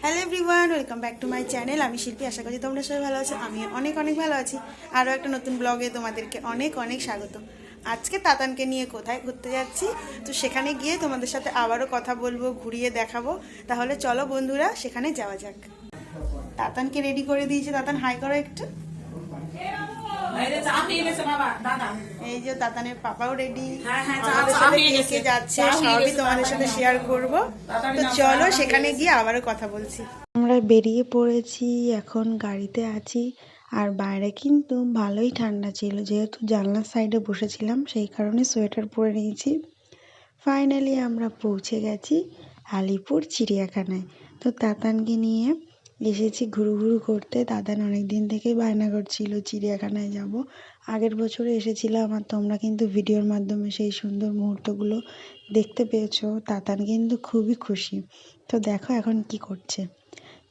Hello everyone, welcome back to my channel. আমি শিল্পী, আশা করি তোমরা সবাই ভালো আছো। আমি অনেক অনেক ভালো আছি। আরও একটা নতুন ব্লগে তোমাদেরকে অনেক অনেক স্বাগত। আজকে তাতানকে নিয়ে কোথায় ঘুরতে যাচ্ছি, তো সেখানে গিয়ে তোমাদের সাথে আবারও কথা বলবো, ঘুরিয়ে দেখাবো। তাহলে চলো বন্ধুরা, সেখানে যাওয়া যাক। তাতানকে রেডি করে দিয়েছে। তাতান হাই করো একটু। এই যে তাতানের পাপাও রেডি, আমাদের সাথে কে কে যাচ্ছে সবই তোমাদের সাথে শেয়ার করব। তো চলো সেখানে গিয়ে আবারও কথা বলছি। আমরা বেরিয়ে পড়েছি, এখন গাড়িতে আছি। আর বাইরে কিন্তু ভালোই ঠান্ডা ছিল, যেহেতু জানলার সাইডে বসেছিলাম সেই কারণে সোয়েটার পরে নিয়েছি। ফাইনালি আমরা পৌঁছে গেছি আলিপুর চিড়িয়াখানায়। তো তাতানকে নিয়ে এসেছি ঘুরু ঘুরু করতে। তাতান অনেক দিন থেকে বায়না করছিল চিড়িয়াখানায় যাব। আগের বছরে এসেছিলাম, আর তোমরা কিন্তু ভিডিওর মাধ্যমে সেই সুন্দর মুহূর্তগুলো দেখতে পেয়েছো। তাতান কিন্তু খুবই খুশি। তো দেখো এখন কি করছে।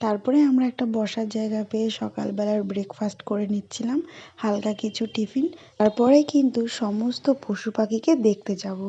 তারপরে আমরা একটা বসার জায়গা পেয়ে সকালবেলার ব্রেকফাস্ট করে নিচ্ছিলাম, হালকা কিছু টিফিন। তারপরে কিন্তু সমস্ত পশু পাখিকে দেখতে যাব।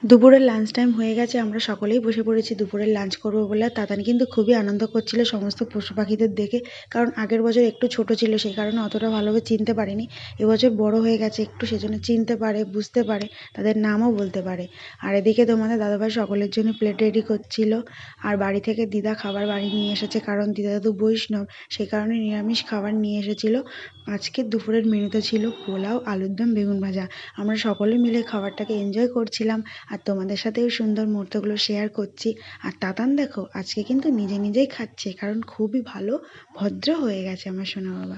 দুপুরের লাঞ্চ টাইম হয়ে গেছে, আমরা সকলেই বসে পড়েছি দুপুরের লাঞ্চ করবো বলে। তাতান কিন্তু খুবই আনন্দ করছিল সমস্ত পশু পাখিদের দেখে, কারণ আগের বছর একটু ছোট ছিল সেই কারণে অতটা ভালোভাবে চিনতে পারেনি। এবছর বড় হয়ে গেছে একটু, সেজন্য চিনতে পারে, বুঝতে পারে, তাদের নামও বলতে পারে। আর এদিকে তোমাদের দাদাভাই সকলের জন্য প্লেট রেডি করছিল। আর বাড়ি থেকে দিদা খাবার বাড়ি নিয়ে এসেছে, কারণ দিদা তো বৈষ্ণব, সেই কারণে নিরামিষ খাবার নিয়ে এসেছিল। আজকে দুপুরের মেনুতে ছিল পোলাও, আলুর দম, বেগুন ভাজা। আমরা সকলে মিলে খাবারটাকে এনজয় করছিলাম আর তোমাদের সাথে এই সুন্দর মুহূর্তগুলো শেয়ার করছি। আর তাতান দেখো আজকে কিন্তু নিজে নিজেই খাচ্ছে, কারণ খুবই ভালো ভদ্র হয়ে গেছে আমার সোনা বাবা।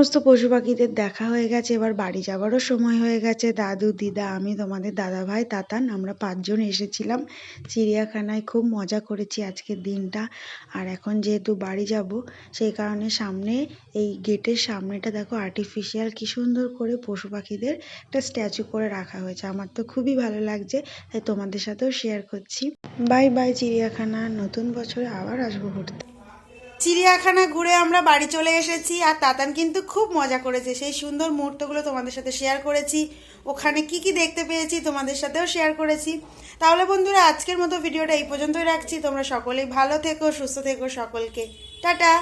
সমস্ত পশু পাখিদের দেখা হয়ে গেছে, এবার বাড়ি যাবারও সময় হয়ে গেছে। দাদু, দিদা, আমি, তোমাদের দাদা ভাই, তাতান, আমরা 5 জন এসেছিলাম চিড়িয়াখানায়। খুব মজা করেছি আজকের দিনটা। আর এখন যেহেতু বাড়ি যাব, সেই কারণে সামনে এই গেটের সামনেটা দেখো আর্টিফিশিয়াল কি সুন্দর করে পশু পাখিদের একটা স্ট্যাচু করে রাখা হয়েছে। আমার তো খুবই ভালো লাগছে, তাই তোমাদের সাথেও শেয়ার করছি। বাই বাই চিড়িয়াখানা, নতুন বছরে আবার আসবো ঘুরতে। চিড়িয়াখানা ঘুরে আমরা বাড়ি চলে এসেছি, আর তাতান কিন্তু খুব মজা করেছে। সেই সুন্দর মুহূর্তগুলো তোমাদের সাথে শেয়ার করেছি। ওখানে কি কি দেখতে পেয়েছি তোমাদের সাথেও শেয়ার করেছি। তাহলে বন্ধুরা, আজকের মতো ভিডিওটা এই পর্যন্তই রাখছি। তোমরা সকলেই ভালো থেকো, সুস্থ থেকো। সকলকে টাটা।